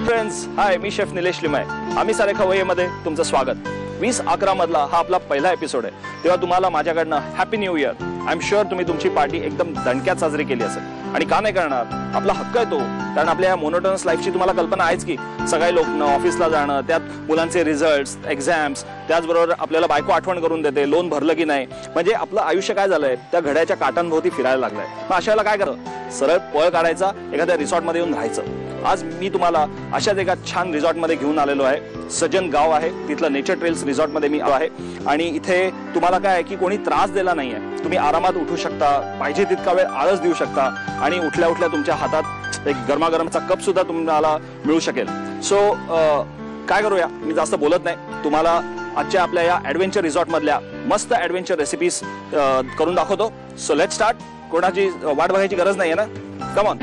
Friends, हाय, मी chef Nilesh Limaye. आम्ही सारे खवय्येमध्ये तुमचं स्वागत. 2011 मधला हा आपला पहिला एपिसोड आहे. तेव्हा तुम्हाला माझ्याकडनं happy new year. I am sure तुम्ही तुमची पार्टी एकदम दणक्यात साजरी केली असेल. आणि का नाही करणार, आपला हक्क आहे तो. कारण आपल्या या मोनोटोनस लाईफची तुम्हाला कल्पना आहेच की सगळे लोक ऑफिसला जाणं, त्यात मुलांचे रिझल्ट्स, एक्झाम्स, त्याचबरोबर आपल्याला बायको आठवण करून देते लोन भरलं की नाही. म्हणजे आपलं आयुष्य काय झालंय, त्या घड्याच्या काटांभोवती फिरायला लागलंय. मग अशाला काय करावं, सरळ पळ काढायचा, एखाद्या रिसॉर्टमध्ये येऊन राहायचं. आज मी तुम्हाला अशाच एका छान रिसॉर्टमध्ये घेऊन आलेलो आहे. सजन गाव आहे, तिथलं नेचर ट्रेल्स रिसॉर्टमध्ये मी आलो आहे. आणि इथे तुम्हाला काय आहे की कोणी त्रास दिला नाहीये. तुम्ही आरामात उठू शकता, पाहिजे तितका वेळ आळस देऊ शकता आणि उठल्या उठल्या तुमच्या हातात एक गरमागरमचा कप सुद्धा तुम्हाला मिळू शकेल. सो काय करूया, मी जास्त बोलत नाही, तुम्हाला आजच्या आपल्या या ॲडव्हेंचर रिसॉर्ट मधल्या मस्त ॲडव्हेंचर रेसिपीज करून दाखवतो. So let's start. कोणाची वाट बघायची गरज नाहीये ना, कम ऑन.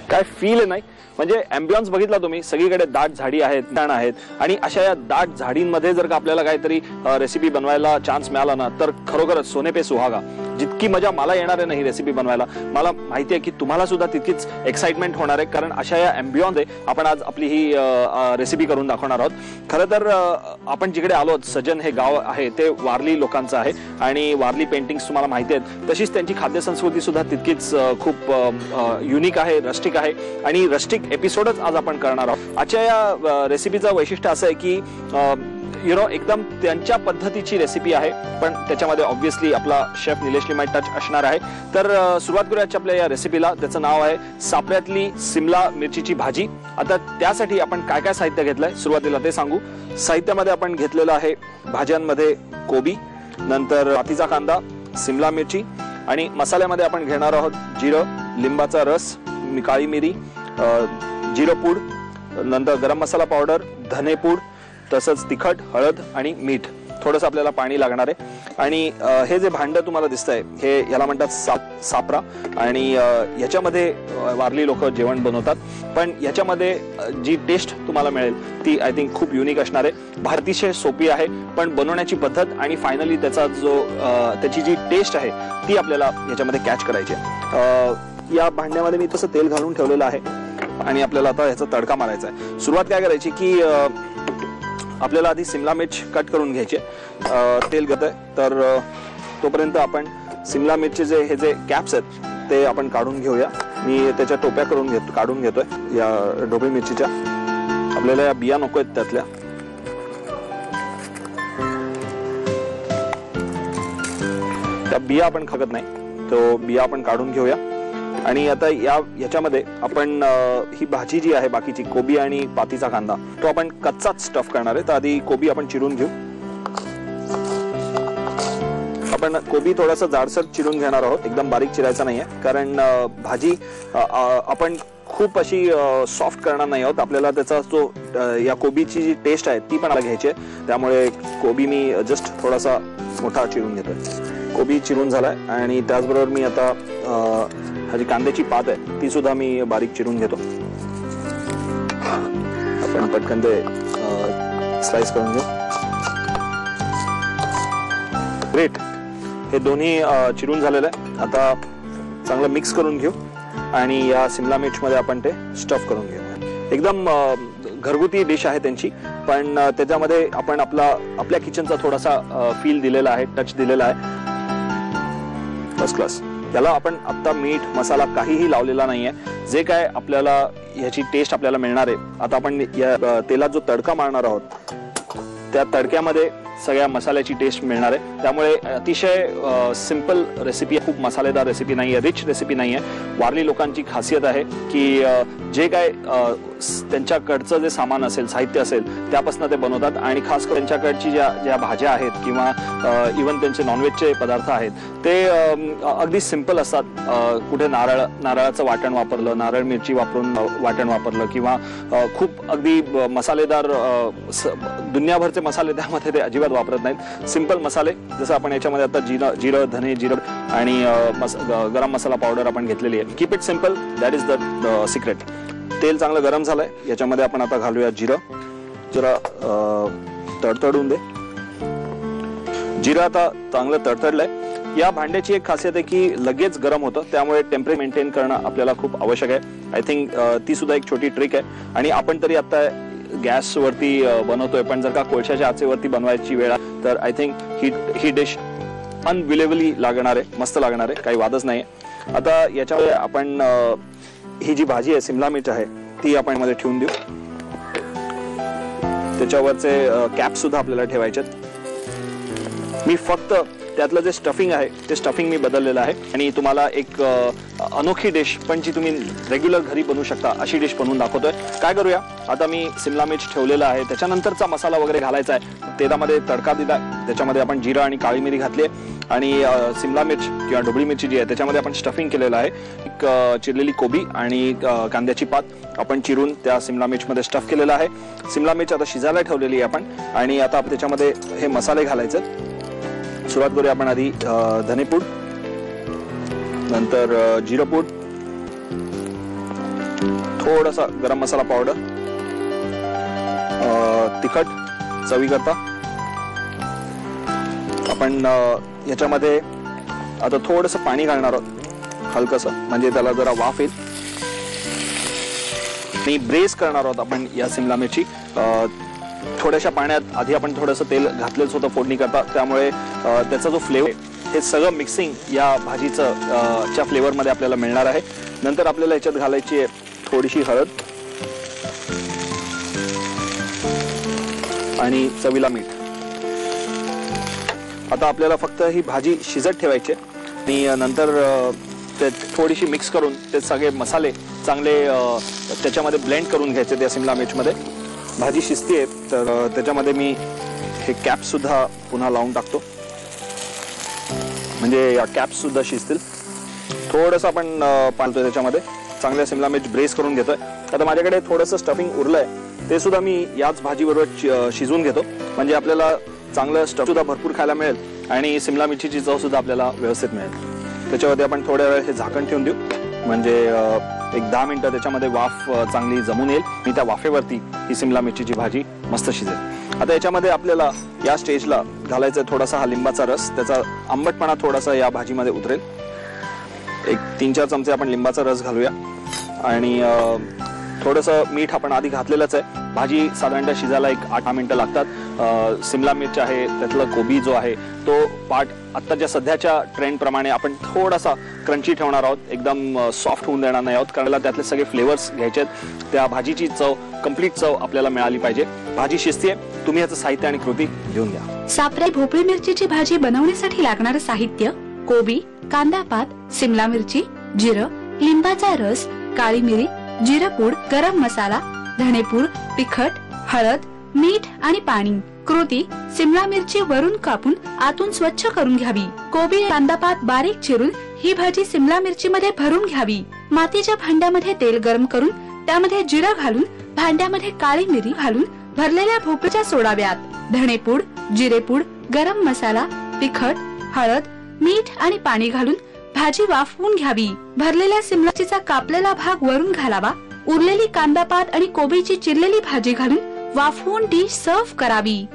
काय फील नाही, म्हणजे ॲम्बियन्स बघितला तुम्ही, सगळीकडे दाट झाडी आहेत, तण आहेत. आणि अशा या दाट झाडींमध्ये जर का आपल्याला काहीतरी रेसिपी बनवायला चान्स मिळाला ना, तर खरोखरच सोने पे सुहागा. जितकी मजा मला येणार आहे ना ही रेसिपी बनवायला, मला माहिती आहे की तुम्हाला सुद्धा तितकीच एक्साइटमेंट होणार आहे. कारण अशा या ॲम्बियन्स आपण आज आपली ही रेसिपी करून दाखवणार आहोत. खरं तर आपण जिकडे आलो, सजन हे गाव आहे ते वारली लोकांचं आहे. आणि वारली पेंटिंग्स तुम्हाला माहिती आहेत, तशीच त्यांची खाद्य संस्कृती सुद्धा तितकीच खूप युनिक आहे, रस्टिक आहे. आणि रस्टिक एपिसोडच आज आपण करणार आहोत. आजच्या या रेसिपीचं वैशिष्ट्य असं आहे की एकदम त्यांच्या पद्धतीची रेसिपी आहे, पण त्याच्यामध्ये ऑब्व्हियसली आपला शेफ निलेश लिमय टच असणार आहे. तर सुरुवात करूया आपल्या या रेसिपीला. त्याचं नाव आहे सापऱ्यातली सिमला मिरचीची भाजी. आता त्यासाठी आपण काय काय साहित्य घेतलंय सुरुवातीला ते सांगू. साहित्यामध्ये आपण घेतलेलं आहे भाज्यांमध्ये कोबी, नंतर पातीचा कांदा, सिमला मिरची. आणि मसाल्यामध्ये आपण घेणार आहोत जिरं, लिंबाचा रस, काळी मिरी, जिरं पूड, नंतर गरम मसाला पावडर, धनेपूड, तसंच तिखट, हळद आणि मीठ. थोडंसं आपल्याला पाणी लागणार आहे. आणि हे जे भांडं तुम्हाला दिसतंय हे याला म्हणतात सापरा. आणि याच्यामध्ये वारली लोक जेवण बनवतात. पण याच्यामध्ये जी टेस्ट तुम्हाला मिळेल ती आय थिंक खूप युनिक असणार आहे. भारतीय सोपी आहे, पण बनवण्याची पद्धत आणि फायनली त्याची जी टेस्ट आहे ती आपल्याला याच्यामध्ये कॅच करायची आहे. या भांड्यामध्ये मी तसं तेल घालून ठेवलेलं आहे आणि आपल्याला आता ह्याचा तडका मारायचा आहे. सुरुवात काय करायची की आपल्याला आधी सिमला मिर्च कट करून घ्यायचे. तेल घेतोय तर तोपर्यंत आपण सिमला मिरचीचे हे जे कॅप्स आहेत ते आपण काढून घेऊया. मी त्याच्या टोप्या काढून घेतोय या ढोबळी मिरचीच्या. आपल्याला या बिया नको आहेत त्यातल्या. त्या बिया आपण खात नाही, तो बिया आपण काढून घेऊया. आणि आता याच्यामध्ये आपण ही भाजी जी आहे बाकीची कोबी आणि पातीचा कांदा तो आपण कच्चाच स्टफ करणार आहे. तर आधी कोबी आपण चिरून घेऊ. आपण कोबी थोडासा जाडसर चिरून घेणार आहोत, एकदम बारीक चिरायचा नाहीये. कारण भाजी आपण खूप अशी सॉफ्ट करणार नाही आहोत. आपल्याला त्याचा जो या कोबीची जी टेस्ट आहे ती पण घ्यायची आहे. त्यामुळे कोबी मी जस्ट थोडासा मोठा चिरून घेतोय. कोबी चिरून झालाय. आणि त्याचबरोबर मी आता जी कांद्याची पात आहे ती सुद्धा मी बारीक चिरून घेतो. आपण पटकन ते स्लाइस करून घेऊ. ग्रेट, हे दोन्ही चिरून झालेलं आहे. आता चांगलं मिक्स करून घेऊ आणि या सिमला मिर्च मध्ये आपण ते स्टफ करून घेऊ. एकदम घरगुती डिश आहे त्यांची, पण त्याच्यामध्ये आपण आपल्या किचनचा थोडासा फील दिलेला आहे, टच दिलेला आहे. First class. याला आपण आता मीठ मसाला काहीही लावलेला नाहीये. जे काय आपल्याला ह्याची टेस्ट आपल्याला मिळणार आहे, आता आपण या तेलात जो तडका मारणार आहोत त्या तडक्यामध्ये सगळ्या मसाल्याची टेस्ट मिळणार आहे. त्यामुळे अतिशय सिंपल रेसिपी, खूप मसालेदार रेसिपी नाहीये, रिच रेसिपी नाहीये. वारली लोकांची खासियत आहे की जे काय त्यांच्याकडचं जे सामान असेल, साहित्य असेल, त्यापासून ते बनवतात आणि खास करून त्यांच्याकडची ज्या भाज्या आहेत किंवा इव्हन त्यांचे नॉनव्हेजचे पदार्थ आहेत ते अगदी सिंपल असतात. कुठे नारळाचं वाटण वापरलं, नारळ मिरची वापरून वाटण वापरलं किंवा खूप अगदी मसालेदार दुनियाभरचे मसाले त्यामध्ये ते अजिबात वापरत नाहीत. सिंपल मसाले, जसं आपण याच्यामध्ये आता जिरं, धने, जिरं आणि गरम मसाला पावडर आपण घेतलेली आहे. Keep it simple, that is the secret. तेल चांगलं गरम झालंय, याच्यामध्ये आपण आता घालूया जिरं. जरा तडतडून दे. जिरं आता चांगलं तडतडलंय. या भांड्याची एक खासियत आहे की लगेच गरम होतं, त्यामुळे टेम्परेचर मेंटेन करणं आपल्याला खूप आवश्यक आहे. आय थिंक ती सुद्धा एक छोटी ट्रिक आहे. आणि आपण तरी आता गॅस वरती बनवतोय, पण जर का कोळशाच्या आचेवरती बनवायची वेळ तर आय थिंक ही डिश अनबिलिव्हेबली लागणार आहे, मस्त लागणार आहे, काही वादच नाही. आता याच्यामध्ये आपण ही जी भाजी आहे, सिमला मिर्च आहे, ती आपण मध्ये ठेवून देऊ. त्याच्यावरचे कॅप सुद्धा आपल्याला ठेवायचे. मी फक्त त्यातलं जे स्टफिंग आहे ते स्टफिंग मी बदललेलं आहे आणि तुम्हाला एक अनोखी डिश पण जी तुम्ही रेग्युलर घरी बनवू शकता अशी डिश बनवून दाखवतोय. काय करूया, आता मी सिमला मिर्च ठेवलेला आहे, त्याच्यानंतरचा मसाला वगैरे घालायचा आहे. तेलामध्ये तडका दिला, त्याच्यामध्ये आपण जिरं आणि काळी मिरी घातली आणि सिमला मिर्च किंवा ढोबळी मिरची जी आहे त्याच्यामध्ये आपण स्टफिंग केलेलं आहे. एक चिरलेली कोबी आणि कांद्याची पात आपण चिरून त्या सिमला मिर्च मध्ये स्टफ केलेला आहे. सिमला मिर्च आता शिजायला ठेवलेली आहे आपण आणि आता त्याच्यामध्ये हे मसाले घालायचे. सुरुवात करूया आपण आधी धनेपूड, नंतर जिरपूड, थोडासा गरम मसाला पावडर, तिखट चवीकरता. आपण याच्यामध्ये आता थोडंसं पाणी घालणार आहोत, हलकसं, म्हणजे त्याला जरा वाफ येईल. आणि ब्रेस करणार आहोत आपण या सिमला मिरची. थोड्याशा पाण्यात आधी आपण थोडंसं तेल घातलेच होतं फोडणी करता, त्यामुळे त्याचा जो फ्लेवर हे सगळं मिक्सिंग या भाजीचं च्या फ्लेवर मध्ये आपल्याला मिळणार आहे. नंतर आपल्याला याच्यात घालायची आहे थोडीशी हळद आणि चवीला मीठ. आता आपल्याला फक्त ही भाजी शिजत ठेवायची आणि नंतर ते थोडीशी मिक्स करून ते सगळे मसाले चांगले त्याच्यामध्ये ब्लेंड करून घ्यायचे त्या सिमला मिरचमध्ये. भाजी शिजतीये तर त्याच्यामध्ये मी हे कॅप सुद्धा पुन्हा लावून टाकतो, म्हणजे या कॅप सुद्धा शिजतील. थोडंसं आपण पालतोय त्याच्यामध्ये, चांगल्या सिमला मिर्च ब्रेस करून घेतोय. आता माझ्याकडे थोडंसं स्टफिंग उरलंय, ते सुद्धा मी याच भाजीबरोबर शिजवून घेतो, म्हणजे आपल्याला चांगलं स्टफ सुद्धा भरपूर खायला मिळेल आणि सिमला मिरचीची चव सुद्धा आपल्याला व्यवस्थित मिळेल. त्याच्यावरती आपण थोड्या वेळ हे झाकण ठेवून देऊ, म्हणजे एक 10 मिनिटं त्याच्यामध्ये वाफ चांगली जमून येईल आणि त्या वाफेवरती ही सिमला मिरचीची भाजी मस्त शिजेल. आता याच्यामध्ये आपल्याला या स्टेजला घालायचा थोडासा हा लिंबाचा रस, त्याचा आंबटपणा थोडासा या भाजीमध्ये उतरेल. एक 3-4 चमचे आपण लिंबाचा रस घालूया आणि थोडंसं मीठ आपण आधी घातलेलंच आहे. भाजी साधारणतः शिजायला एक 8 मिनिटं लागतात. सिमला मिर्च आहे, त्यातलं कोबी जो आहे तो पार्ट आत्ताच्या सध्याच्या ट्रेंड प्रमाणे आपण थोडासा क्रंची ठेवणार आहोत, एकदम सॉफ्ट होऊन देणार नाही आहोत, कारण त्यातले सगळे फ्लेवर्स घ्यायचे आहेत. त्या भाजीची चव, कंप्लीट चव आपल्याला मिळाली पाहिजे. भाजी शिजते, तुम्ही याचं साहित्य आणि कृती घेऊन घ्या. सापरे भोपळी मिरचीची भाजी बनवण्यासाठी लागणारं साहित्य: कोबी, कांदा पात, सिमला मिरची, जिरं, लिंबाचा रस, काळी मिरी, जिरपूड, गरम मसाला, धनेपूड, तिखट, हळद, मीठ आणि पाणी. कृती: सिमला मिरची वरून कापून आतून स्वच्छ करून घ्यावी. कोबी, कांदा पात बारीक चिरून ही भाजी सिमला मिरची मध्ये भरून घ्यावी. मातीच्या भांड्यामध्ये तेल गरम करून त्यामध्ये जिरं घालून भांड्यामध्ये काळी मिरी घालून भरलेल्या भोपळ्या सोडाव्यात. धनेपूड, जिरेपूड, गरम मसाला, तिखट, हळद, मीठ आणि पाणी घालून भाजी वाफवून घ्यावी. भरलेल्या सिमला मिरचीचा कापलेला भाग वरून घालावा. उरलेली कांदा पात आणि कोबीची चिरलेली भाजी घालून वाफवून डिश सर्व्ह करावी.